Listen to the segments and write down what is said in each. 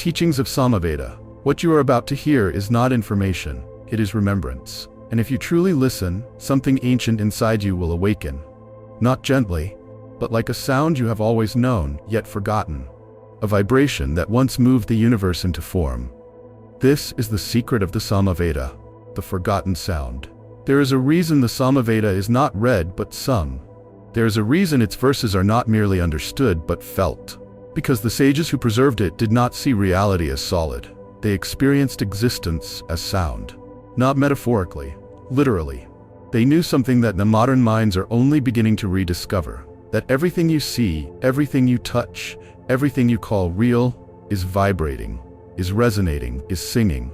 Teachings of Samaveda. What you are about to hear is not information, it is remembrance. And if you truly listen, something ancient inside you will awaken. Not gently, but like a sound you have always known, yet forgotten. A vibration that once moved the universe into form. This is the secret of the Samaveda, the forgotten sound. There is a reason the Samaveda is not read but sung. There is a reason its verses are not merely understood but felt. Because the sages who preserved it did not see reality as solid. They experienced existence as sound. Not metaphorically, literally. They knew something that the modern minds are only beginning to rediscover. That everything you see, everything you touch, everything you call real, is vibrating, is resonating, is singing.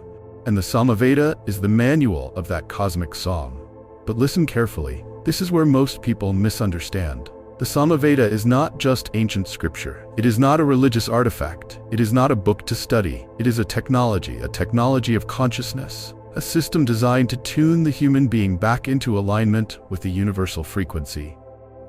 And the Samaveda is the manual of that cosmic song. But listen carefully, this is where most people misunderstand. The Samaveda is not just ancient scripture. It is not a religious artifact. It is not a book to study. It is a technology of consciousness. A system designed to tune the human being back into alignment with the universal frequency.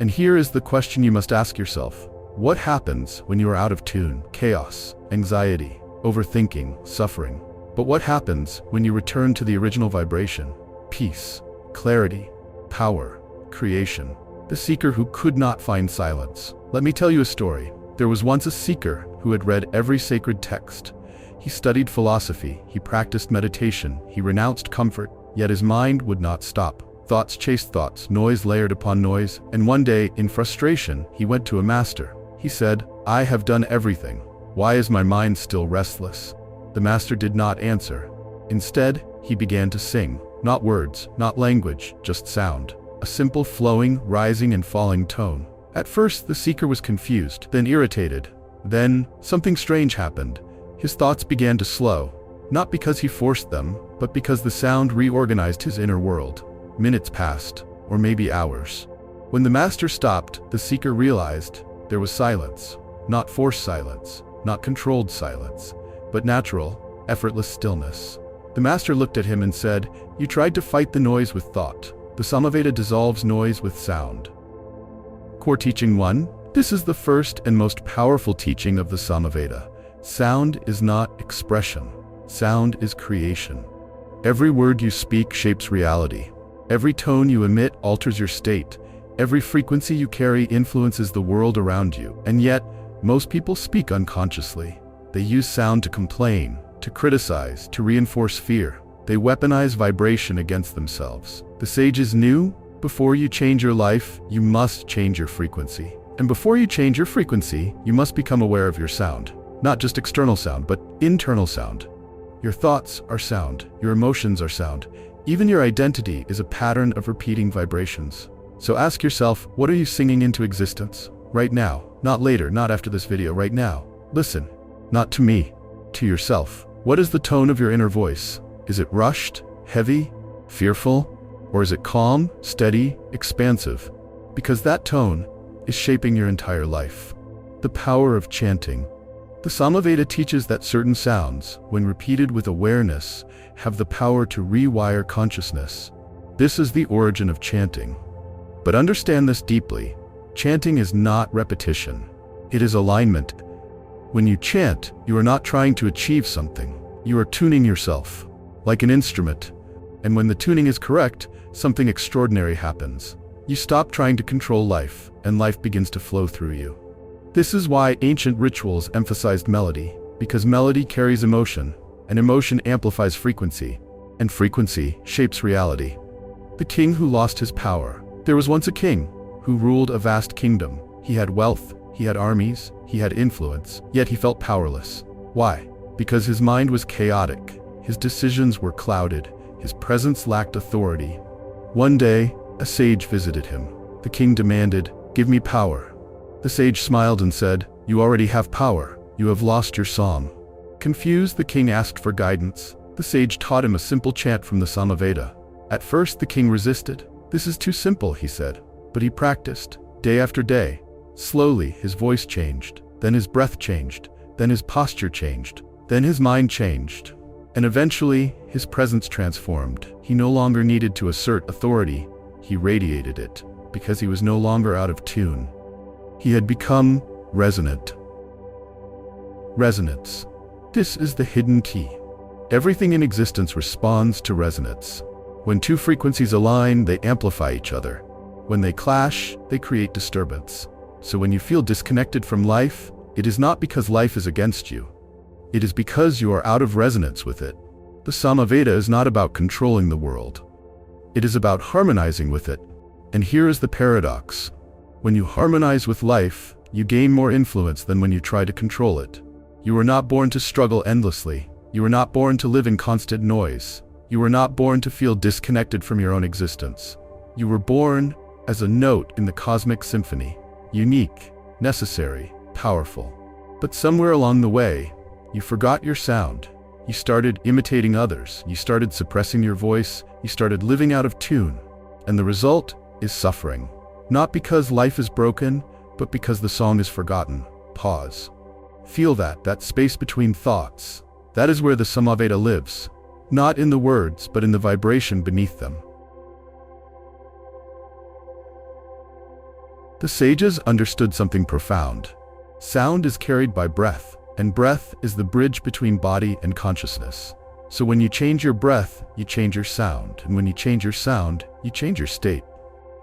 And here is the question you must ask yourself. What happens when you are out of tune? Chaos, anxiety, overthinking, suffering. But what happens when you return to the original vibration? Peace, clarity, power, creation. The seeker who could not find silence. Let me tell you a story. There was once a seeker who had read every sacred text. He studied philosophy, he practiced meditation, he renounced comfort, yet his mind would not stop. Thoughts chased thoughts, noise layered upon noise, and one day, in frustration, he went to a master. He said, "I have done everything. Why is my mind still restless?" The master did not answer. Instead, he began to sing. Not words, not language, just sound. A simple flowing, rising and falling tone. At first, the seeker was confused, then irritated. Then, something strange happened. His thoughts began to slow. Not because he forced them, but because the sound reorganized his inner world. Minutes passed, or maybe hours. When the master stopped, the seeker realized there was silence. Not forced silence, not controlled silence, but natural, effortless stillness. The master looked at him and said, "You tried to fight the noise with thought. The Samaveda dissolves noise with sound." Core Teaching 1. This is the first and most powerful teaching of the Samaveda. Sound is not expression. Sound is creation. Every word you speak shapes reality. Every tone you emit alters your state. Every frequency you carry influences the world around you. And yet, most people speak unconsciously. They use sound to complain, to criticize, to reinforce fear. They weaponize vibration against themselves. The sages knew, before you change your life, you must change your frequency. And before you change your frequency, you must become aware of your sound. Not just external sound, but internal sound. Your thoughts are sound. Your emotions are sound. Even your identity is a pattern of repeating vibrations. So ask yourself, what are you singing into existence? Right now. Not later, not after this video, right now. Listen. Not to me. To yourself. What is the tone of your inner voice? Is it rushed, heavy, fearful? Or is it calm, steady, expansive? Because that tone is shaping your entire life. The power of chanting. The Samaveda teaches that certain sounds, when repeated with awareness, have the power to rewire consciousness. This is the origin of chanting. But understand this deeply. Chanting is not repetition. It is alignment. When you chant, you are not trying to achieve something. You are tuning yourself, like an instrument. And when the tuning is correct, something extraordinary happens. You stop trying to control life, and life begins to flow through you. This is why ancient rituals emphasized melody, because melody carries emotion, and emotion amplifies frequency, and frequency shapes reality. The king who lost his power. There was once a king who ruled a vast kingdom. He had wealth, he had armies, he had influence, yet he felt powerless. Why? Because his mind was chaotic, his decisions were clouded, his presence lacked authority. One day, a sage visited him. The king demanded, "Give me power." The sage smiled and said, "You already have power. You have lost your song." Confused, the king asked for guidance. The sage taught him a simple chant from the Samaveda. At first, the king resisted. "This is too simple," he said. But he practiced, day after day. Slowly, his voice changed. Then his breath changed. Then his posture changed. Then his mind changed. And eventually, his presence transformed. He no longer needed to assert authority. He radiated it, because he was no longer out of tune. He had become resonant. Resonance. This is the hidden key. Everything in existence responds to resonance. When two frequencies align, they amplify each other. When they clash, they create disturbance. So when you feel disconnected from life, it is not because life is against you. It is because you are out of resonance with it. The Samaveda is not about controlling the world. It is about harmonizing with it. And here is the paradox. When you harmonize with life, you gain more influence than when you try to control it. You were not born to struggle endlessly. You were not born to live in constant noise. You were not born to feel disconnected from your own existence. You were born as a note in the cosmic symphony, unique, necessary, powerful. But somewhere along the way, you forgot your sound. You started imitating others. You started suppressing your voice. You started living out of tune. And the result is suffering. Not because life is broken, but because the song is forgotten. Pause. Feel that space between thoughts. That is where the Samaveda lives. Not in the words, but in the vibration beneath them. The sages understood something profound. Sound is carried by breath, and breath is the bridge between body and consciousness. So when you change your breath, you change your sound, and when you change your sound, you change your state.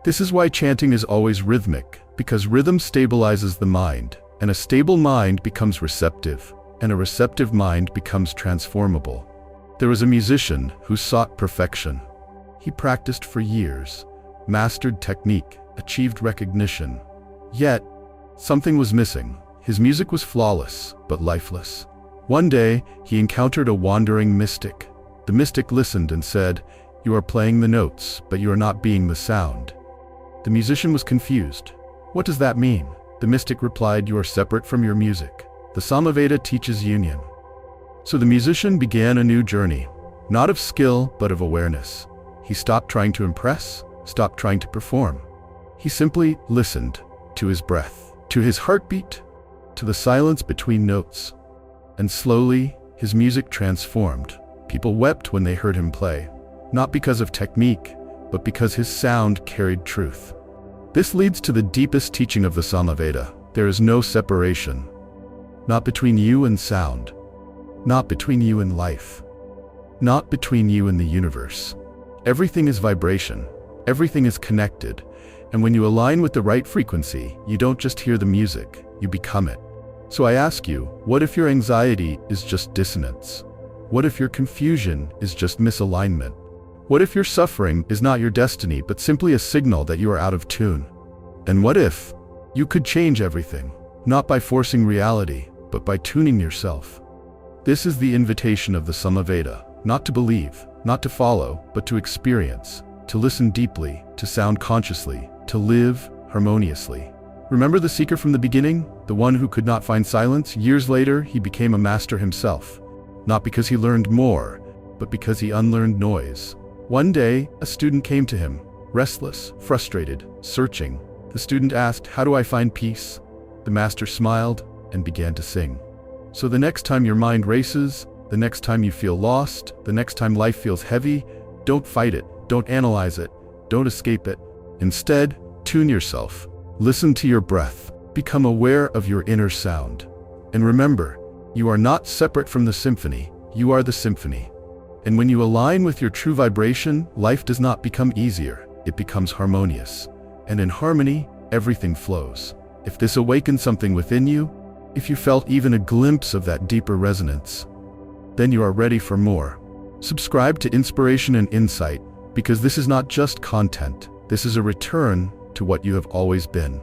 This is why chanting is always rhythmic, because rhythm stabilizes the mind, and a stable mind becomes receptive, and a receptive mind becomes transformable. There was a musician who sought perfection. He practiced for years, mastered technique, achieved recognition. Yet, something was missing. His music was flawless, but lifeless. One day, he encountered a wandering mystic. The mystic listened and said, "You are playing the notes, but you are not being the sound." The musician was confused. "What does that mean?" The mystic replied, "You are separate from your music. The Samaveda teaches union." So the musician began a new journey, not of skill, but of awareness. He stopped trying to impress, stopped trying to perform. He simply listened to his breath, to his heartbeat, to the silence between notes. And slowly, his music transformed. People wept when they heard him play, not because of technique, but because his sound carried truth. This leads to the deepest teaching of the Samaveda. There is no separation. Not between you and sound. Not between you and life. Not between you and the universe. Everything is vibration. Everything is connected. And when you align with the right frequency, you don't just hear the music, you become it. So I ask you, what if your anxiety is just dissonance? What if your confusion is just misalignment? What if your suffering is not your destiny, but simply a signal that you are out of tune? And what if you could change everything, not by forcing reality, but by tuning yourself? This is the invitation of the Samaveda, not to believe, not to follow, but to experience, to listen deeply, to sound consciously, to live harmoniously. Remember the seeker from the beginning, the one who could not find silence? Years later, he became a master himself, not because he learned more, but because he unlearned noise. One day, a student came to him, restless, frustrated, searching. The student asked, "How do I find peace?" The master smiled and began to sing. So the next time your mind races, the next time you feel lost, the next time life feels heavy, don't fight it, don't analyze it, don't escape it. Instead, tune yourself. Listen to your breath. Become aware of your inner sound. And remember, you are not separate from the symphony, you are the symphony. And when you align with your true vibration, life does not become easier, it becomes harmonious. And in harmony, everything flows. If this awakens something within you, if you felt even a glimpse of that deeper resonance, then you are ready for more. Subscribe to Inspiration and Insight, because this is not just content, this is a return to what you have always been.